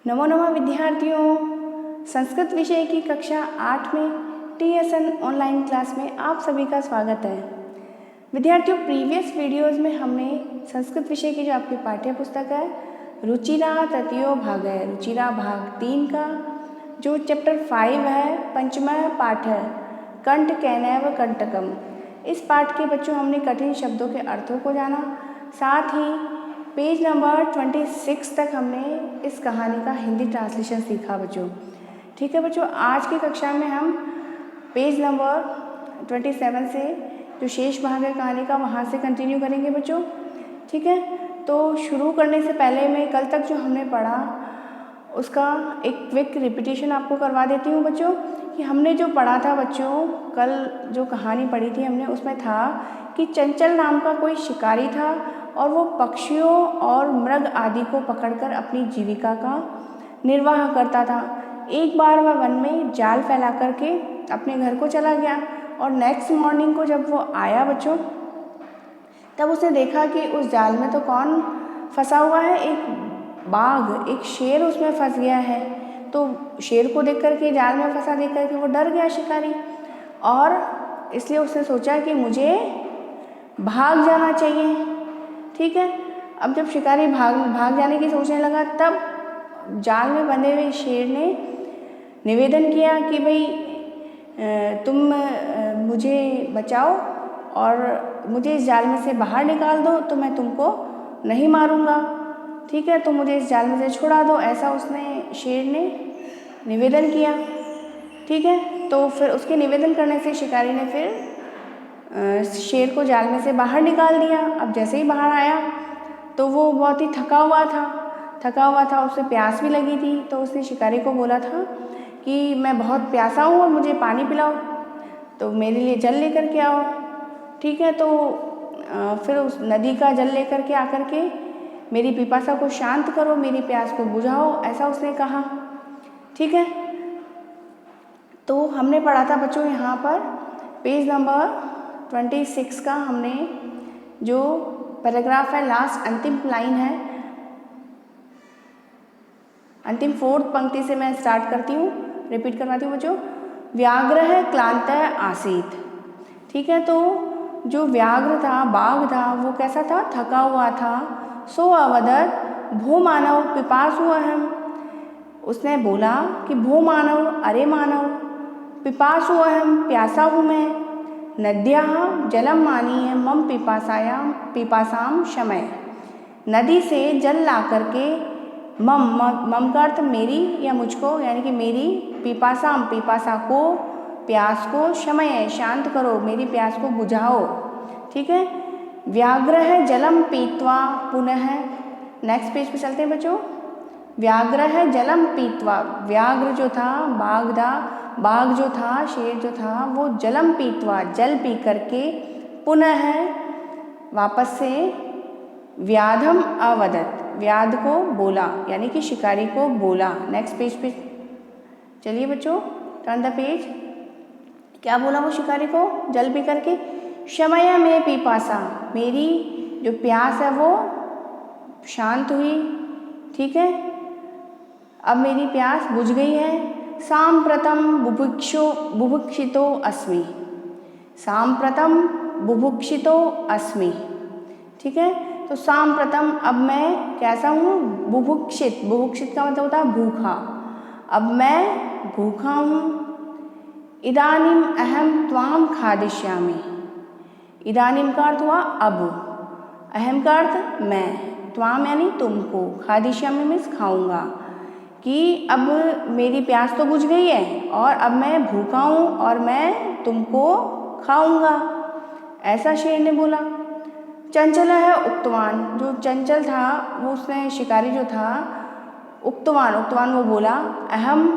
नमो नमः विद्यार्थियों, संस्कृत विषय की कक्षा 8 में TSN ऑनलाइन क्लास में आप सभी का स्वागत है। विद्यार्थियों, प्रीवियस वीडियोस में हमने संस्कृत विषय की जो आपकी पाठ्य पुस्तक है रुचिरा तृतीयो भाग है, रुचिरा भाग 3 का जो चैप्टर 5 है, पंचमा पाठ है कंठ कैनैव कंटकम। इस पाठ के बच्चों हमने कठिन शब्दों के अर्थों को जाना, साथ ही पेज नंबर 26 तक हमने इस कहानी का हिंदी ट्रांसलेशन सीखा बच्चों। ठीक है बच्चों, आज की कक्षा में हम पेज नंबर 27 से जो शेष भाग है कहानी का वहाँ से कंटिन्यू करेंगे बच्चों। ठीक है, तो शुरू करने से पहले मैं कल तक जो हमने पढ़ा उसका एक क्विक रिपीटेशन आपको करवा देती हूँ बच्चों कि हमने जो पढ़ा था बच्चों, कल जो कहानी पढ़ी थी हमने उसमें था कि चंचल नाम का कोई शिकारी था और वो पक्षियों और मृग आदि को पकड़कर अपनी जीविका का निर्वाह करता था। एक बार वह वन में जाल फैला करके अपने घर को चला गया और नेक्स्ट मॉर्निंग को जब वो आया बच्चों, तब उसने देखा कि उस जाल में तो कौन फंसा हुआ है, एक बाघ, एक शेर उसमें फंस गया है। तो शेर को देख करके, जाल में फंसा देख करके वो डर गया शिकारी, और इसलिए उसने सोचा कि मुझे भाग जाना चाहिए। ठीक है, अब जब शिकारी भाग जाने की सोचने लगा, तब जाल में बंधे हुए शेर ने निवेदन किया कि भाई तुम मुझे बचाओ और मुझे इस जाल में से बाहर निकाल दो, तो मैं तुमको नहीं मारूंगा। ठीक है, तो मुझे इस जाल में से छुड़ा दो, ऐसा उसने शेर ने निवेदन किया। ठीक है, तो फिर उसके निवेदन करने से शिकारी ने फिर शेर को जाल में से बाहर निकाल दिया। अब जैसे ही बाहर आया तो वो बहुत ही थका हुआ था, उसे प्यास भी लगी थी। तो उसने शिकारी को बोला था कि मैं बहुत प्यासा हूँ और मुझे पानी पिलाओ, तो मेरे लिए जल लेकर के आओ। ठीक है, तो फिर उस नदी का जल लेकर के आकर के मेरी पिपासा को शांत करो, मेरी प्यास को बुझाओ, ऐसा उसने कहा। ठीक है, तो हमने पढ़ा था बच्चों यहाँ पर पेज नंबर 26 का हमने जो पैराग्राफ है, लास्ट अंतिम लाइन है, अंतिम 4th पंक्ति से मैं स्टार्ट करती हूँ, रिपीट करवाती हूँ बच्चों। व्याघ्रः क्लान्तः आसीत्। ठीक है, तो जो व्याघ्र था, बाघ था, वो कैसा था, थका हुआ था। सो अवदत् भो मानव पिपासु अहम्। उसने बोला कि भो मानव, अरे मानव, पिपासु अहम्, प्यासा हूँ मैं। नद्याः जलम आनीय मम पिपासाम शमय। नदी से जल ला करके मम का अर्थ मेरी या मुझको, यानी कि मेरी पिपासा को, प्यास को, शमय शांत करो, मेरी प्यास को बुझाओ। ठीक है, व्याघ्रः जलम पीत्वा पुनः। नेक्स्ट पेज पे चलते हैं बच्चों। व्याघ्रः जलम पीत्वा, व्याघ्र जो था, बाघ जो था, शेर जो था, वो जलम पीत्वा, जल पी करके, पुनः वापस से, व्याधम अवदत्, व्याध को बोला, यानी कि शिकारी को बोला। नेक्स्ट पेज पे चलिए बच्चों, टर्न द पेज। क्या बोला वो शिकारी को जल पी करके? शमय में पिपासा, मेरी जो प्यास है वो शांत हुई। ठीक है, अब मेरी प्यास बुझ गई है। सांप्रतम बुभुक्षितो अस्मि, सांप्रतम बुभुक्षितो अस्मि। ठीक है, तो सांप्रतम, अब मैं कैसा हूँ, बुभुक्षित का मतलब होता है भूखा, अब मैं भूखा हूँ। इदानीम अहम त्वाम खादिष्यामि, इदानीम का अर्थ हुआ अब, अहम का अर्थ मैं, त्वाम यानी तुमको, खादिष्यामि मीन्स खाऊंगा, कि अब मेरी प्यास तो बुझ गई है और अब मैं भूखा हूँ और मैं तुमको खाऊंगा, ऐसा शेर ने बोला। चंचल है उक्तवान, जो चंचल था वो, उसने शिकारी जो था, उक्तवान वो बोला, अहम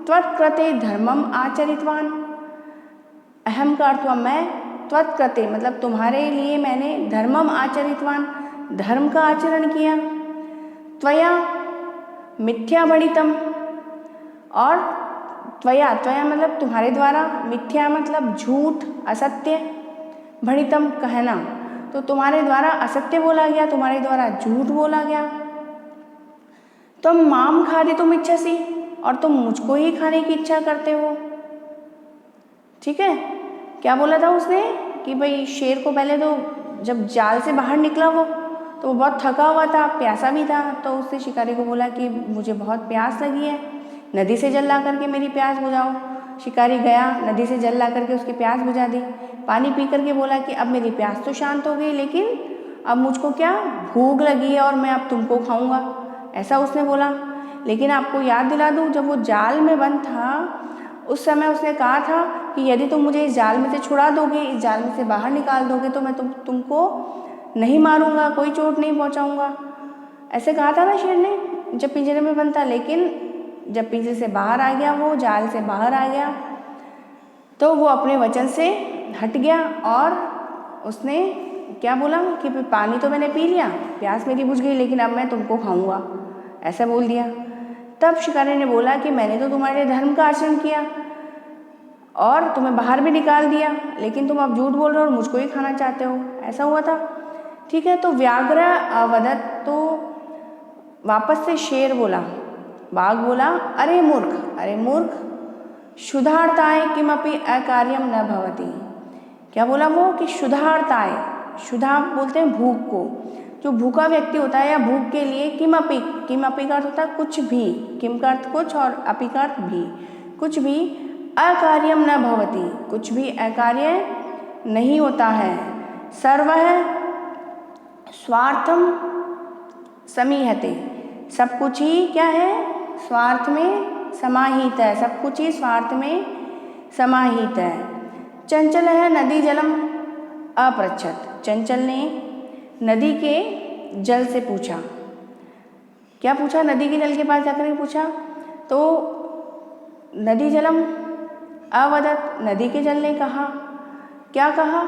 त्वत्कृते धर्मम आचरितवान। अहम का अर्थ हुआ मैं, त्वत्कृते मतलब तुम्हारे लिए मैंने, धर्मम आचरितवान, धर्म का आचरण किया। त्वया मिथ्या भणितम, और त्वया मतलब तुम्हारे द्वारा, मिथ्या मतलब झूठ, असत्य, भणितम कहना, तो तुम्हारे द्वारा असत्य बोला गया, तुम्हारे द्वारा झूठ बोला गया। तुम माम खादितुम इच्छसि, और तुम मुझको ही खाने की इच्छा करते हो। ठीक है, क्या बोला था उसने कि भाई शेर को पहले तो जब जाल से बाहर निकला वो, तो वो बहुत थका हुआ था, प्यासा भी था, तो उसने शिकारी को बोला कि मुझे बहुत प्यास लगी है, नदी से जल ला करके मेरी प्यास बुझाओ। शिकारी गया, नदी से जल ला करके उसकी प्यास बुझा दी। पानी पी करके बोला कि अब मेरी प्यास तो शांत हो गई, लेकिन अब मुझको क्या भूख लगी है और मैं अब तुमको खाऊंगा, ऐसा उसने बोला। लेकिन आपको याद दिला दूँ, जब वो जाल में बंद था उस समय उसने कहा था कि यदि तुम मुझे इस जाल में से छुड़ा दोगे, इस जाल में से बाहर निकाल दोगे, तो मैं तुमको नहीं मारूंगा, कोई चोट नहीं पहुंचाऊंगा, ऐसे कहा था ना शेर ने जब पिंजरे में बंद था। लेकिन जब पिंजरे से बाहर आ गया, वो जाल से बाहर आ गया, तो वो अपने वचन से हट गया और उसने क्या बोला कि पानी तो मैंने पी लिया, प्यास मेरी बुझ गई, लेकिन अब मैं तुमको खाऊंगा, ऐसा बोल दिया। तब शिकारी ने बोला कि मैंने तो तुम्हारे धर्म का आचरण किया और तुम्हें बाहर भी निकाल दिया, लेकिन तुम अब झूठ बोल रहे हो और मुझको ही खाना चाहते हो, ऐसा हुआ था। ठीक है, तो व्याघ्र अवदत्, तो वापस से शेर बोला, बाघ बोला, अरे मूर्ख, क्षुधार्ताय किमपि अकार्यम न भवति। क्या बोला वो कि क्षुधार्ताय, क्षुधा बोलते हैं भूख को, जो भूखा व्यक्ति होता है या भूख के लिए किमपि का अर्थ होता है कुछ भी, किम का अर्थ कुछ और अपि का अर्थ भी, कुछ भी, अकार्यम न भवति, कुछ भी अकार्य नहीं होता है, सर्वः स्वार्थम समीहते, सब कुछ ही क्या है, स्वार्थ में समाहित है, सब कुछ ही स्वार्थ में समाहित है। चंचल है नदी जलम अपृच्छत, चंचल ने नदी के जल से पूछा, क्या पूछा, नदी के जल के पास जाकर के पूछा, तो नदी जलम अवदत्, नदी के जल ने कहा, क्या कहा,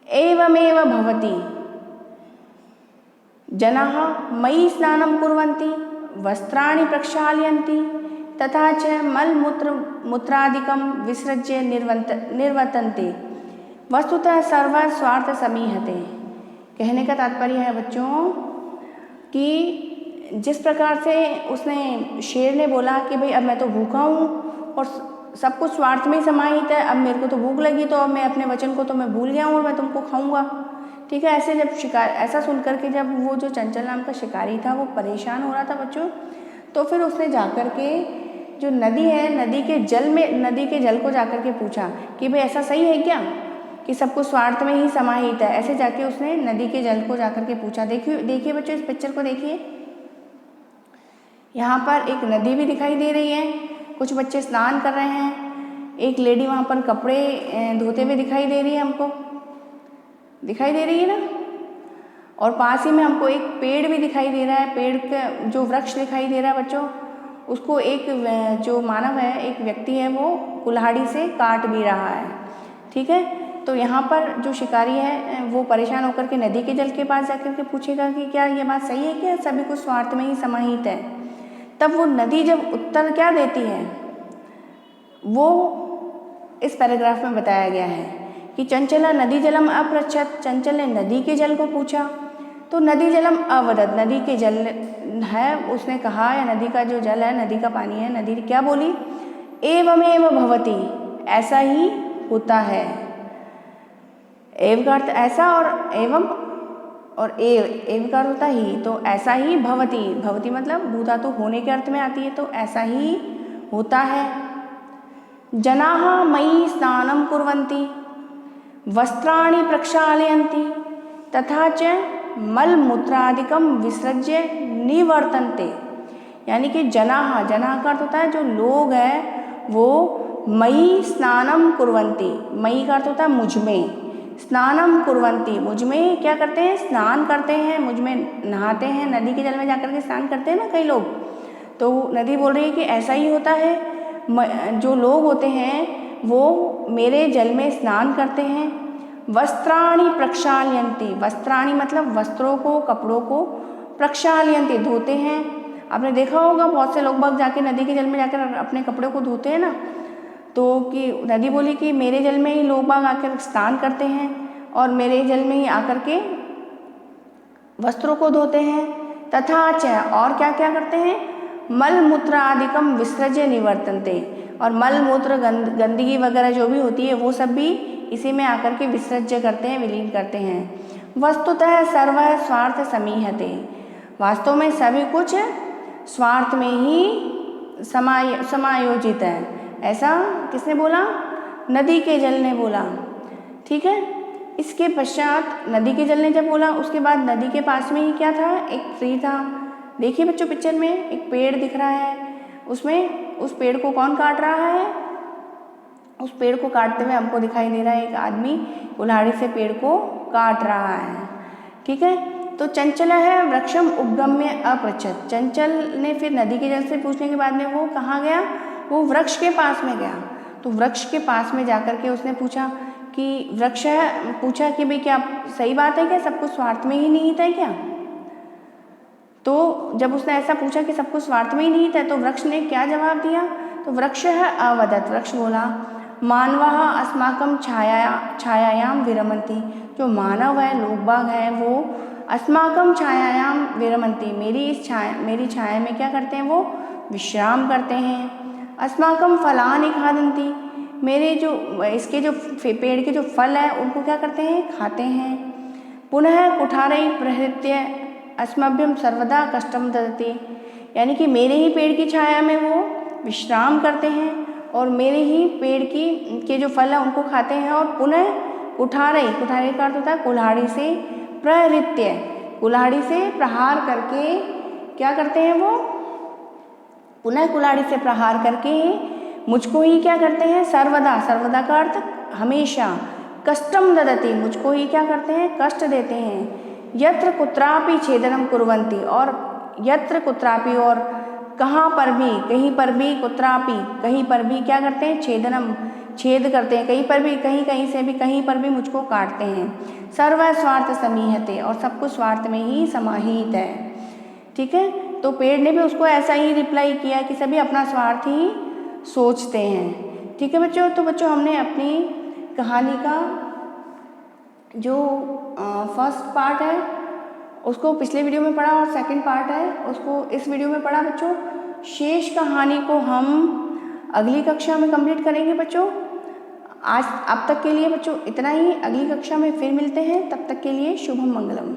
एवमेव भवति जनाः मयि स्नानं कुर्वन्ति, वस्त्राणि प्रक्षाल्यन्ति, तथा च मूत्रादिकं विसृज्य निर्वर्तन्ते, वस्तुतः सर्व स्वार्थ समीहते। कहने का तात्पर्य है बच्चों कि जिस प्रकार से उसने शेर ने बोला कि भाई अब मैं तो भूखा हूँ और सब कुछ स्वार्थ में ही समाहित है, अब मेरे को तो भूख लगी, तो अब मैं अपने वचन को तो मैं भूल गया हूँ और मैं तुमको खाऊंगा। ठीक है, ऐसे जब ऐसा सुन करके जब वो जो चंचल नाम का शिकारी था वो परेशान हो रहा था बच्चों, तो फिर उसने जाकर के जो नदी है, नदी के जल को जाकर के पूछा कि भाई ऐसा सही है क्या कि सब कुछ स्वार्थ में ही समाहित है। ऐसे जाके उसने नदी के जल को जाकर के पूछा। देखिए बच्चों, इस पिक्चर को देखिए, यहाँ पर एक नदी भी दिखाई दे रही है, कुछ बच्चे स्नान कर रहे हैं, एक लेडी वहाँ पर कपड़े धोते हुए दिखाई दे रही है, हमको दिखाई दे रही है ना, और पास ही में हमको एक पेड़ भी दिखाई दे रहा है, पेड़ का जो वृक्ष दिखाई दे रहा है बच्चों, उसको एक जो मानव है, एक व्यक्ति है, वो कुल्हाड़ी से काट भी रहा है। ठीक है, तो यहाँ पर जो शिकारी है वो परेशान होकर के नदी के जल के पास जाकर के पूछेगा कि क्या ये बात सही है, क्या सभी कुछ स्वार्थ में ही समाहित है। तब वो नदी जब उत्तर क्या देती है, वो इस पैराग्राफ में बताया गया है कि चंचला नदी जलम अपृच्छत, चंचल ने नदी के जल को पूछा, तो नदी जलम अवदत्, नदी के जल है उसने कहा, या नदी का जो जल है, नदी का पानी है, नदी क्या बोली, एवमेव भवति, ऐसा ही होता है। एव का अर्थ ऐसा और एवं और एव का अर्थ होता ही, तो ऐसा ही भवति, भवति मतलब भूधातु होने के अर्थ में आती है, तो ऐसा ही होता है। जनाः मयि स्नानं कुर्वन्ति, वस्त्राणि प्रक्षालयन्ति, तथा च मलमूत्रादिकं विसृज्य निवर्तन्ते। यानी कि जनाः का अर्थ होता है जो लोग हैं वो मयि स्नानं कुर्वन्ति, मयि का अर्थ होता है मुझ में, स्नानं कुर्वन्ति मुझ में क्या करते हैं, स्नान करते हैं, मुझ में नहाते हैं, नदी के जल में जाकर के स्नान करते हैं ना कई लोग, तो नदी बोल रही है कि ऐसा ही होता है, जो लोग होते हैं वो मेरे जल में स्नान करते हैं। वस्त्राणि प्रक्षाल्यन्ति, वस्त्राणि मतलब वस्त्रों को, कपड़ों को, प्रक्षाल्यन्ति धोते हैं। आपने देखा होगा बहुत से लोग बाग जाके नदी के जल में जाकर अपने कपड़ों को धोते हैं ना, तो कि नदी बोली कि मेरे जल में ही लोग बाग आकर स्नान करते हैं और मेरे जल में ही आकर के वस्त्रों को धोते हैं, तथा च और क्या क्या करते हैं, मल मूत्र आदिकम विसर्ज्य निवर्तन्ते, और मल मूत्र गंदगी वगैरह जो भी होती है वो सब भी इसी में आकर के विसर्ज्य करते हैं, विलीन करते हैं। वस्तुतः सर्व स्वार्थ समीहते, वास्तव में सभी कुछ स्वार्थ में ही समायोजित है। ऐसा किसने बोला, नदी के जल ने बोला। ठीक है, इसके पश्चात नदी के जल ने जब बोला, उसके बाद नदी के पास में ही क्या था, एक ट्री था। देखिए बच्चों पिक्चर में एक पेड़ दिख रहा है, उसमें उस पेड़ को कौन काट रहा है, उस पेड़ को काटते हुए हमको दिखाई दे रहा है एक आदमी कुल्हाड़ी से पेड़ को काट रहा है। ठीक है, तो चंचल है वृक्षम उपगम्य अपृच्छत, चंचल ने फिर नदी के जल से पूछने के बाद में वो कहाँ गया, वो वृक्ष के पास में गया। तो वृक्ष के पास में जाकर के उसने पूछा कि वृक्ष है, पूछा कि भाई क्या सही बात है क्या, सब कुछ स्वार्थ में ही निहित है क्या। तो जब उसने ऐसा पूछा कि सब कुछ स्वार्थ में ही निहित है, तो वृक्ष ने क्या जवाब दिया, तो वृक्ष है अवदत्, वृक्ष बोला मानवः अस्माकं छायायाम विरमन्ति, जो मानव है, लोग बाग है, वो अस्माकं छायायाम विरमन्ति, मेरी छाया में क्या करते हैं, वो विश्राम करते हैं। अस्माकं फलानि खादन्ति, मेरे जो इसके जो पेड़ के जो फल है उनको क्या करते हैं, खाते हैं। पुनः कुठारै प्रहृत्य अस्मभ्यं सर्वदा कष्टम ददति, यानी कि मेरे ही पेड़ की छाया में वो विश्राम करते हैं और मेरे ही पेड़ के जो फल है उनको खाते हैं। और पुनः कुठारै का अर्थ होता है कुल्हाड़ी से, प्रहृत्य कुल्हाड़ी से प्रहार करके क्या करते हैं, वो पुनः कुल्हाड़ी से प्रहार करके मुझको ही क्या करते हैं, सर्वदा का अर्थ हमेशा, कष्टम ददति, मुझको ही क्या करते हैं, कष्ट देते हैं। यत्र कुत्रापि छेदनम कुर्वन्ति, और यत्र कुत्रापि और कहाँ पर भी, कहीं पर भी, कुत्रापि कहीं पर भी क्या करते हैं, छेदनम छेद करते हैं, कहीं पर भी, कहीं से भी, कहीं पर भी मुझको काटते हैं। सर्व स्वार्थ समीहते, और सब कुछ स्वार्थ में ही समाहित है। ठीक है, तो पेड़ ने भी उसको ऐसा ही रिप्लाई किया कि सभी अपना स्वार्थ ही सोचते हैं। ठीक है बच्चों, तो बच्चों हमने अपनी कहानी का जो फर्स्ट पार्ट है उसको पिछले वीडियो में पढ़ा, और सेकंड पार्ट है उसको इस वीडियो में पढ़ा बच्चों। शेष कहानी को हम अगली कक्षा में कंप्लीट करेंगे बच्चों। आज अब तक के लिए बच्चों इतना ही, अगली कक्षा में फिर मिलते हैं, तब तक के लिए शुभम मंगलम।